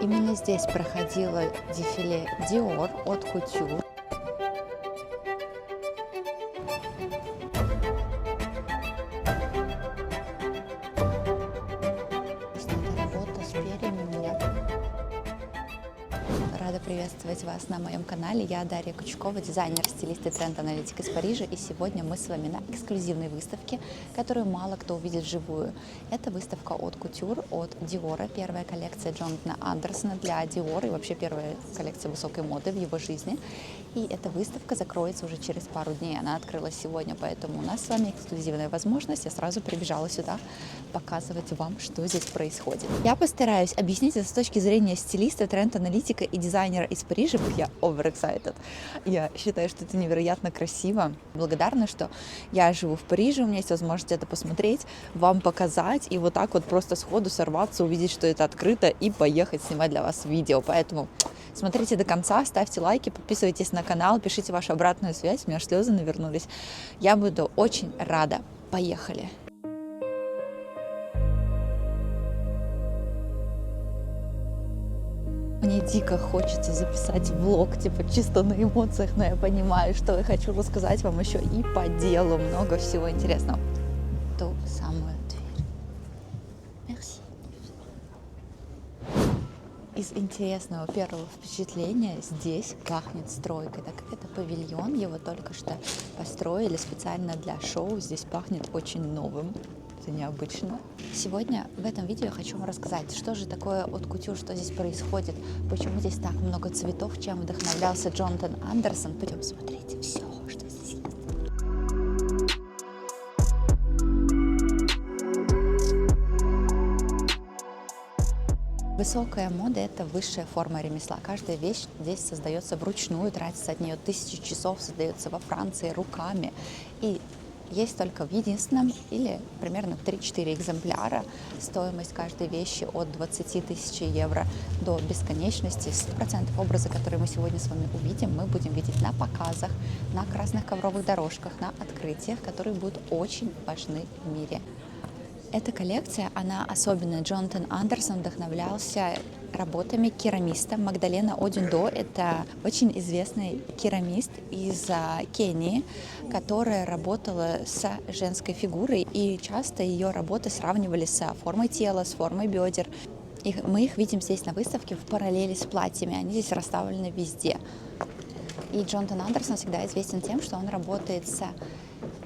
Именно здесь проходило дефиле Dior от Couture. Эта работа с перьями меня. Рада приветствовать вас на моем канале. Я Дарья Кучкова, дизайнер, стилист и тренд-аналитик из Парижа. И сегодня мы с вами на эксклюзивной выставке, которую мало кто увидит вживую. Это выставка от Couture, от Dior. Первая коллекция Джонатана Андерсона для Dior и вообще первая коллекция высокой моды в его жизни. И эта выставка закроется уже через пару дней. Она открылась сегодня, поэтому у нас с вами эксклюзивная возможность. Я сразу прибежала сюда показывать вам, что здесь происходит. Я постараюсь объяснить это с точки зрения стилиста, тренд-аналитика и дизайнера из Парижа. Я overexcited. Я считаю, что это невероятно красиво. Благодарна, что я живу в Париже, у меня есть возможность это посмотреть, вам показать и вот так вот просто сходу сорваться, увидеть, что это открыто и поехать снимать для вас видео. Поэтому смотрите до конца, ставьте лайки, подписывайтесь на канал, пишите вашу обратную связь. У меня аж слезы навернулись. Я буду очень рада. Поехали! Мне дико хочется записать влог, типа чисто на эмоциях, но я понимаю, что я хочу рассказать вам еще и по делу. Много всего интересного. Ту самую дверь. Merci. Из интересного первого впечатления здесь пахнет стройкой, так как это павильон, его только что построили специально для шоу. Здесь пахнет очень новым. Это необычно. Сегодня в этом видео я хочу вам рассказать, что же такое от Couture, что здесь происходит, почему здесь так много цветов, чем вдохновлялся Джонатан Андерсон. Пойдем смотреть все, что здесь есть. Высокая мода – это высшая форма ремесла. Каждая вещь здесь создается вручную, тратится от нее тысячи часов, создается во Франции руками. И есть только в единственном или примерно 3-4 экземпляра. Стоимость каждой вещи от 20 тысяч евро до бесконечности. 100% образа, который мы сегодня с вами увидим, мы будем видеть на показах, на красных ковровых дорожках, на открытиях, которые будут очень важны в мире. Эта коллекция, она особенная. Джонатан Андерсон вдохновлялся работами керамиста Магдалена Одюндо. Это очень известный керамист из Кении, которая работала с женской фигурой, и часто ее работы сравнивали с формой тела, с формой бедер. Мы их видим здесь на выставке в параллели с платьями, они здесь расставлены везде. И Джонатан Андерсон всегда известен тем, что он работает с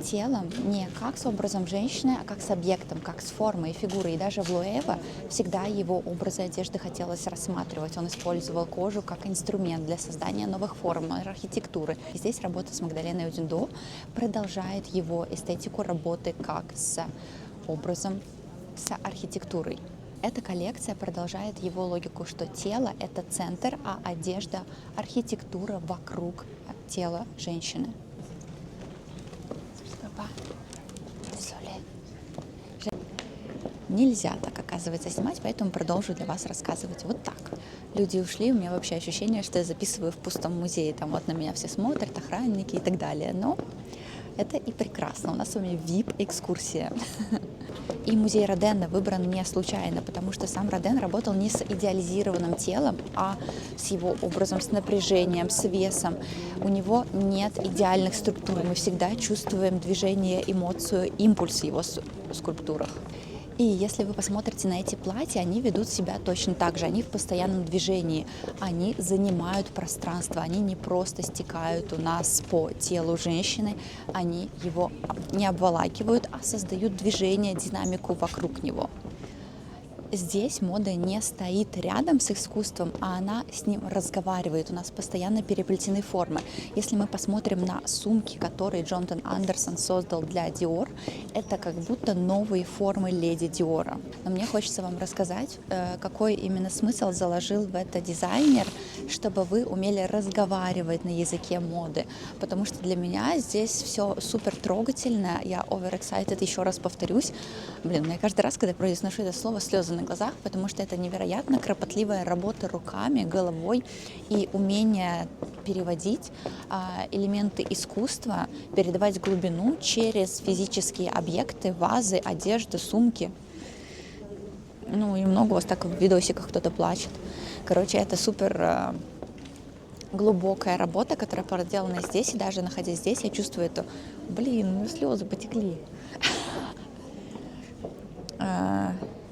телом не как с образом женщины, а как с объектом, как с формой и фигурой. И даже в Луэва всегда его образы одежды хотелось рассматривать. Он использовал кожу как инструмент для создания новых форм, архитектуры. И здесь работа с Магдаленой Одюндо продолжает его эстетику работы как с образом, с архитектурой. Эта коллекция продолжает его логику, что тело – это центр, а одежда – архитектура вокруг тела женщины. Нельзя так, оказывается, снимать, поэтому продолжу для вас рассказывать вот так. Люди ушли, у меня вообще ощущение, что я записываю в пустом музее. Там вот на меня все смотрят, охранники и так далее. Но это и прекрасно. У нас с вами VIP-экскурсия. И музей Родена выбран не случайно, потому что сам Роден работал не с идеализированным телом, а с его образом, с напряжением, с весом. У него нет идеальных структур. Мы всегда чувствуем движение, эмоцию, импульс в его скульптурах. И если вы посмотрите на эти платья, они ведут себя точно так же. Они в постоянном движении. Они занимают пространство. Они не просто стекают у нас по телу женщины. Они его не обволакивают, а создают движение, динамику вокруг него. Здесь мода не стоит рядом с искусством, а она с ним разговаривает. У нас постоянно переплетены формы. Если мы посмотрим на сумки, которые Джонатан Андерсон создал для Dior, это как будто новые формы леди Диора. Но мне хочется вам рассказать, какой именно смысл заложил в это дизайнер, чтобы вы умели разговаривать на языке моды. Потому что для меня здесь все супер трогательно. Я overexcited, еще раз повторюсь. У меня каждый раз, когда я произношу это слово, слезы на глазах, потому что это невероятно кропотливая работа руками, головой и умение переводить элементы искусства, передавать глубину через физические объекты, вазы, одежды, сумки. Ну и много у вас так в видосиках кто-то плачет. Короче, это супер глубокая работа, которая проделана здесь. И даже находясь здесь, я чувствую это. Блин, у меня слезы потекли.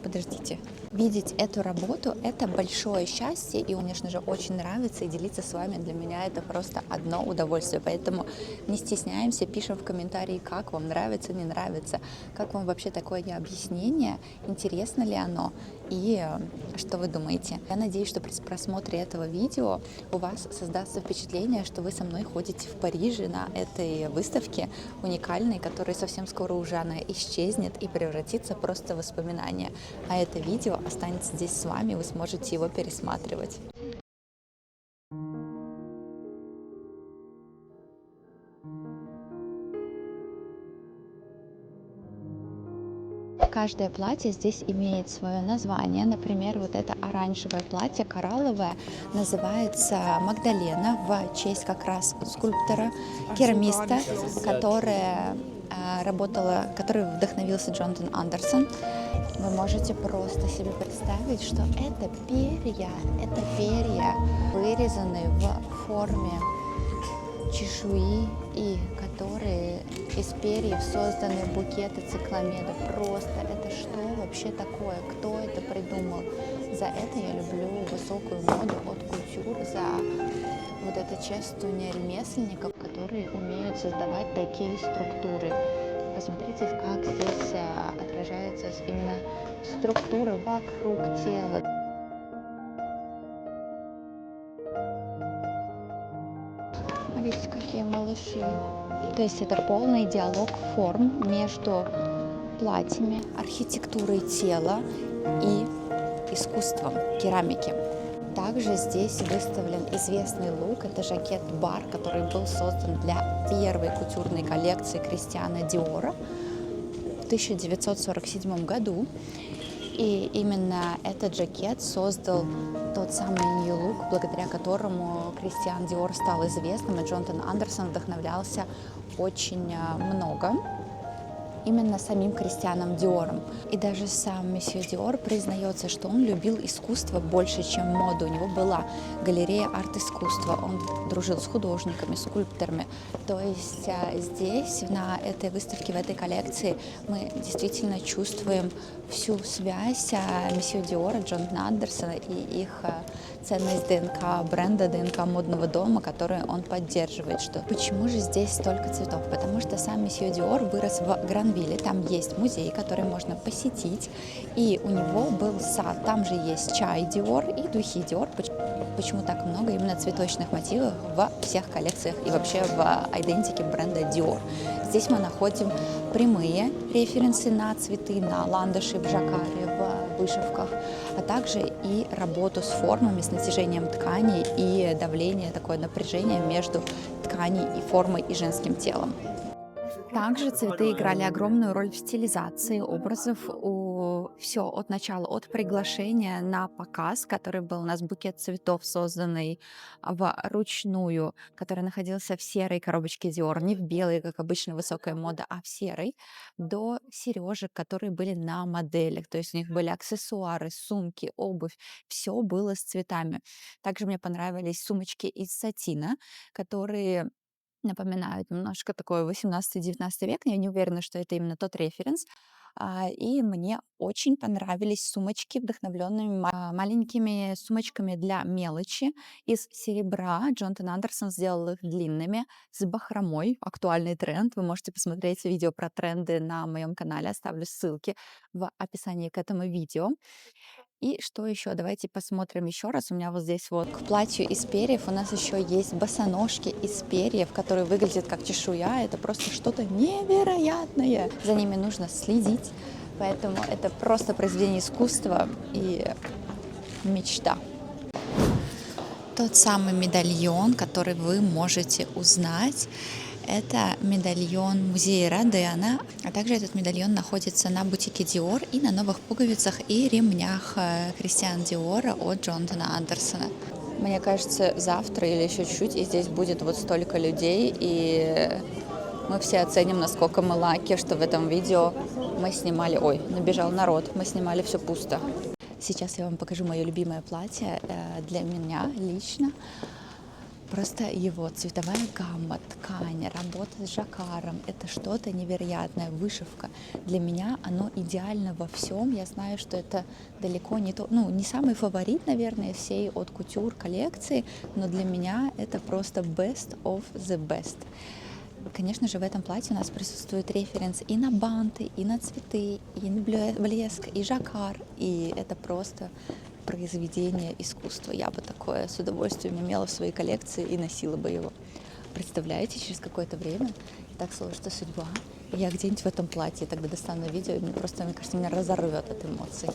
Подождите. Видеть эту работу — это большое счастье, и, конечно же, очень нравится, и делиться с вами для меня это просто одно удовольствие. Поэтому не стесняемся, пишем в комментарии, как вам нравится, не нравится, как вам вообще такое объяснение, интересно ли оно, и что вы думаете. Я надеюсь, что при просмотре этого видео у вас создастся впечатление, что вы со мной ходите в Париже на этой выставке уникальной, которая совсем скоро уже она исчезнет и превратится просто в воспоминание. А это видео останется здесь с вами, вы сможете его пересматривать. Каждое платье здесь имеет свое название. Например, вот это оранжевое платье, коралловое, называется Магдалена в честь как раз скульптора, керамиста, который вдохновился Джонатан Андерсон. Вы можете просто себе представить, что это перья, вырезанные в форме чешуи, и которые из перьев созданы букеты цикламеда. Просто это что вообще такое? Кто это придумал? За это я люблю высокую моду от кутюр, за вот это чествование ремесленников, которые умеют создавать такие структуры. Посмотрите, как здесь отражается именно структура вокруг тела. Видите, какие малыши. То есть это полный диалог форм между платьями, архитектурой тела и искусством керамики. Также здесь выставлен известный лук. Это жакет бар, который был создан для первой кутюрной коллекции Кристиана Диора в 1947 году. И именно этот жакет создал тот самый New Look, благодаря которому Кристиан Диор стал известным, и Джонатан Андерсон вдохновлялся очень много именно самим Кристианом Диором. И даже сам месье Диор признается, что он любил искусство больше, чем моду. У него была галерея арт-искусства, он дружил с художниками, скульпторами. То есть здесь, на этой выставке, в этой коллекции, мы действительно чувствуем всю связь месье Диора, Джонатана Андерсона и их ценность ДНК бренда, ДНК модного дома, который он поддерживает. Почему же здесь столько цветов? Потому что сам месье Диор вырос в Гранвилле, там есть музей, который можно посетить, и у него был сад, там же есть чай Диор и духи Диор. Почему так много именно цветочных мотивов во всех коллекциях и вообще в идентике бренда Dior? Здесь мы находим прямые референсы на цветы, на ландыши в жаккаре, в вышивках, а также и работу с формами, с натяжением тканей и давление, такое напряжение между тканью и формой и женским телом. Также цветы играли огромную роль в стилизации образов. Все от начала, от приглашения на показ, который был у нас букет цветов, созданный вручную, который находился в серой коробочке Dior, не в белой, как обычно высокая мода, а в серой, до сережек, которые были на моделях. То есть у них были аксессуары, сумки, обувь, все было с цветами. Также мне понравились сумочки из сатина, которые напоминают немножко такой 18-19 век. Я не уверена, что это именно тот референс. И мне очень понравились сумочки, вдохновленными маленькими сумочками для мелочи из серебра. Джонатан Андерсон сделал их длинными, с бахромой. Актуальный тренд. Вы можете посмотреть видео про тренды на моем канале. Оставлю ссылки в описании к этому видео. И что еще? Давайте посмотрим еще раз. У меня вот здесь вот к платью из перьев у нас еще есть босоножки из перьев, которые выглядят как чешуя. Это просто что-то невероятное. За ними нужно следить. Поэтому это просто произведение искусства и мечта. Тот самый медальон, который вы можете узнать, это медальон музея Родена, а также этот медальон находится на бутике Dior и на новых пуговицах и ремнях Кристиана Диора от Джонатана Андерсона. Мне кажется, завтра или еще чуть-чуть, и здесь будет вот столько людей, и Мы все оценим, насколько мы лаки, что в этом видео мы снимали... Ой, набежал народ, мы снимали все пусто. Сейчас я вам покажу мое любимое платье. Для меня лично просто его цветовая гамма, ткань, работа с жаккаром — это что-то невероятное, вышивка. Для меня оно идеально во всем. Я знаю, что это далеко не то, не самый фаворит, наверное, всей Haute Couture коллекции, но для меня это просто best of the best. Конечно же, в этом платье у нас присутствует референс и на банты, и на цветы, и на блеск, и жаккар, и это просто произведение искусства. Я бы такое с удовольствием имела в своей коллекции и носила бы его. Представляете, через какое-то время так сложится судьба, и я где-нибудь в этом платье тогда достану видео, и мне кажется, меня разорвет от эмоций.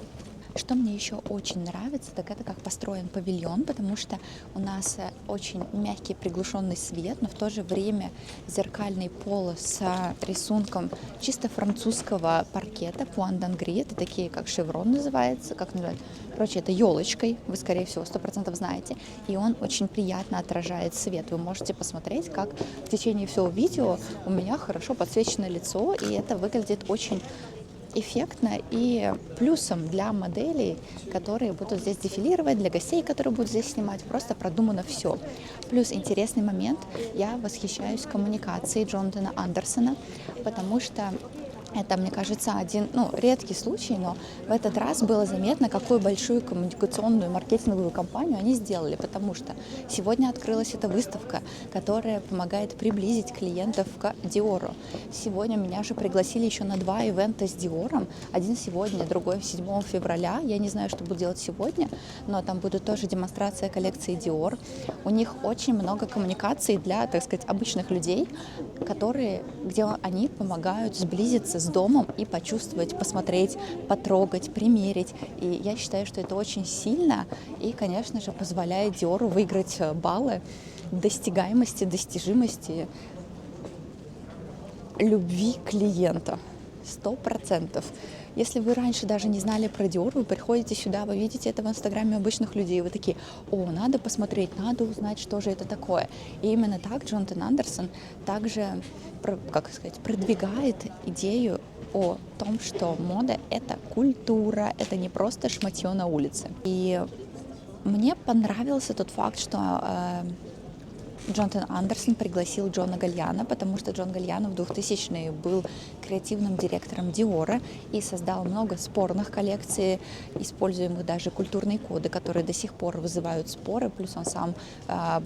Что мне еще очень нравится, так это как построен павильон, потому что у нас очень мягкий приглушенный свет, но в то же время зеркальный пол с рисунком чисто французского паркета, пуан д'Ангри, это такие, как шеврон называется, как называют. Короче, это елочкой, вы, скорее всего, 100% знаете, и он очень приятно отражает свет. Вы можете посмотреть, как в течение всего видео у меня хорошо подсвечено лицо, и это выглядит очень эффектно, и плюсом для моделей, которые будут здесь дефилировать, для гостей, которые будут здесь снимать, просто продумано все. Плюс интересный момент, я восхищаюсь коммуникацией Джонатана Андерсона, потому что это, мне кажется, один, редкий случай, но в этот раз было заметно, какую большую коммуникационную маркетинговую кампанию они сделали, потому что сегодня открылась эта выставка, которая помогает приблизить клиентов к Диору. Сегодня меня же пригласили еще на 2 ивента с Диором, один сегодня, другой 7 февраля. Я не знаю, что буду делать сегодня, но там будет тоже демонстрация коллекции Dior. У них очень много коммуникаций для, так сказать, обычных людей, где они помогают сблизиться с домом и почувствовать, посмотреть, потрогать, примерить. И я считаю, что это очень сильно и, конечно же, позволяет Диору выиграть баллы достигаемости, достижимости, любви клиента. 100%. Если вы раньше даже не знали про Dior, вы приходите сюда, вы видите это в инстаграме обычных людей, вы такие: о, надо посмотреть, надо узнать, что же это такое. И именно так Джонатан Андерсон также, продвигает идею о том, что мода — это культура, это не просто шматье на улице. И мне понравился тот факт, что Джонатан Андерсон пригласил Джона Гальяно, потому что Джон Гальяно в 2000-е был креативным директором Диора и создал много спорных коллекций, используемых даже культурные коды, которые до сих пор вызывают споры, плюс он сам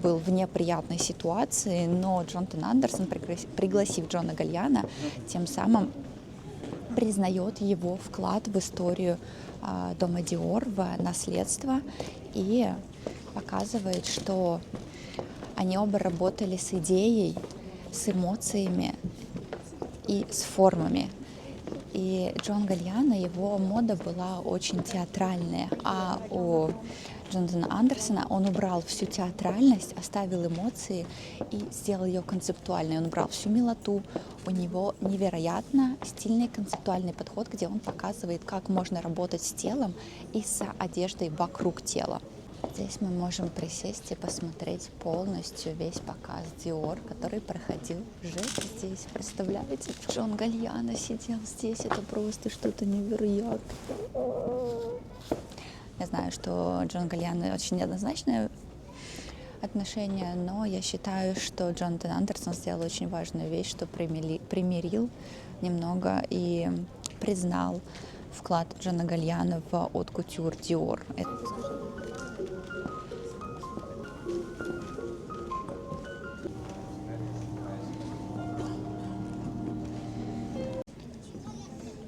был в неприятной ситуации, но Джонатан Андерсон, пригласив Джона Гальяно, тем самым признает его вклад в историю дома Диор, в наследство, и показывает, что они оба работали с идеей, с эмоциями и с формами. И Джон Гальяно, его мода была очень театральная, а у Джонатана Андерсона он убрал всю театральность, оставил эмоции и сделал ее концептуальной. Он убрал всю милоту. У него невероятно стильный концептуальный подход, где он показывает, как можно работать с телом и с одеждой вокруг тела. Здесь мы можем присесть и посмотреть полностью весь показ Dior, который проходил уже здесь. Представляете, Джон Гальяно сидел здесь, это просто что-то невероятное. Я знаю, что Джон Гальяно очень неоднозначное отношение, но я считаю, что Джонатан Андерсон сделал очень важную вещь, что примирил немного и признал вклад Джона Гальяно в Haute Couture Dior.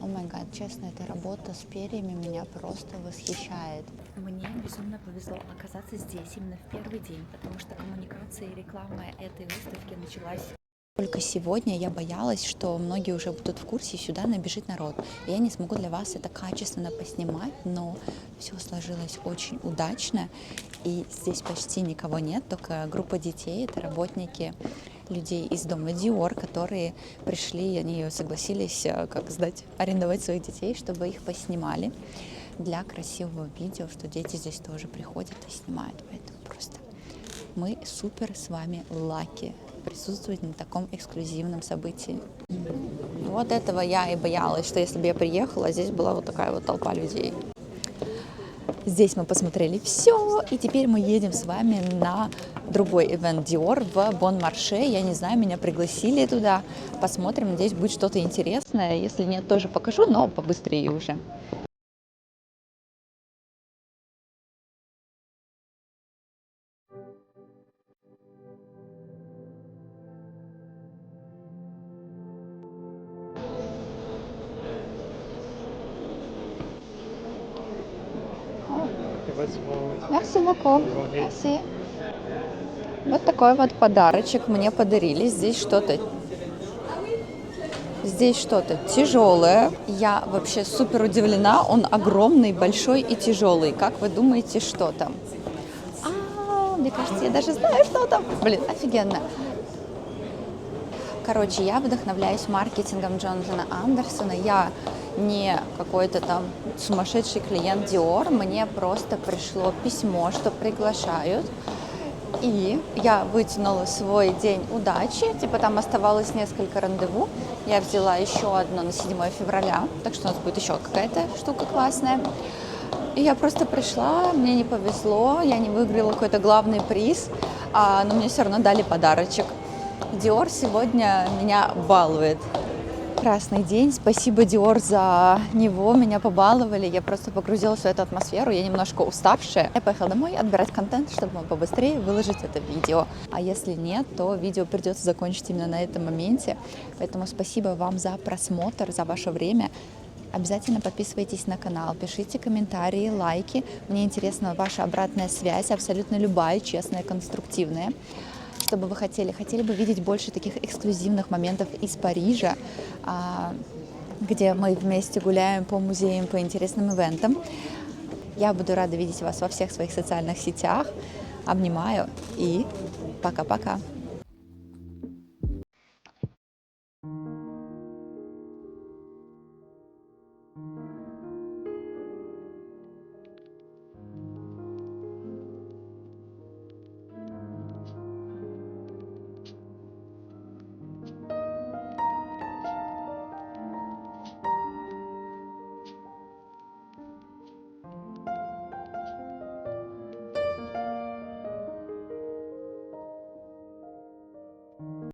О май гад, честно, эта работа с перьями меня просто восхищает. Мне безумно повезло оказаться здесь именно в первый день, потому что коммуникация и реклама этой выставки началась только сегодня. Я боялась, что многие уже будут в курсе, и сюда набежит народ. Я не смогу для вас это качественно поснимать, но все сложилось очень удачно. И здесь почти никого нет, только группа детей, это работники людей из дома Dior, которые пришли, они согласились арендовать своих детей, чтобы их поснимали для красивого видео, что дети здесь тоже приходят и снимают. Поэтому просто мы супер с вами лаки. присутствовать на таком эксклюзивном событии. Вот этого я и боялась, что если бы я приехала, здесь была вот такая вот толпа людей. Здесь мы посмотрели все, и теперь мы едем с вами на другой ивент Dior в Бон-Марше. Я не знаю, меня пригласили туда. Посмотрим, надеюсь, будет что-то интересное. Если нет, тоже покажу, но побыстрее уже. Merci beaucoup. Merci. Вот такой вот подарочек мне подарили. Здесь что-то тяжелое. Я вообще супер удивлена. Он огромный, большой и тяжелый. Как вы думаете, что там? Мне кажется, я даже знаю, что там. Блин, офигенно. Короче, я вдохновляюсь маркетингом Джонатана Андерсона. Я не какой-то там сумасшедший клиент Dior. Мне просто пришло письмо, что приглашают. И я вытянула свой день удачи. Типа там оставалось несколько рандеву. Я взяла еще одно на 7 февраля. Так что у нас будет еще какая-то штука классная. И я просто пришла, мне не повезло. Я не выиграла какой-то главный приз. Но мне все равно дали подарочек. Dior сегодня меня балует. Прекрасный день. Спасибо, Dior, за него. Меня побаловали. Я просто погрузилась в эту атмосферу. Я немножко уставшая. Я поехала домой отбирать контент, чтобы побыстрее выложить это видео. А если нет, то видео придется закончить именно на этом моменте. Поэтому спасибо вам за просмотр, за ваше время. Обязательно подписывайтесь на канал, пишите комментарии, лайки. Мне интересна ваша обратная связь, абсолютно любая, честная, конструктивная. Что бы вы хотели? Хотели бы видеть больше таких эксклюзивных моментов из Парижа, где мы вместе гуляем по музеям, по интересным ивентам. Я буду рада видеть вас во всех своих социальных сетях. Обнимаю и пока-пока.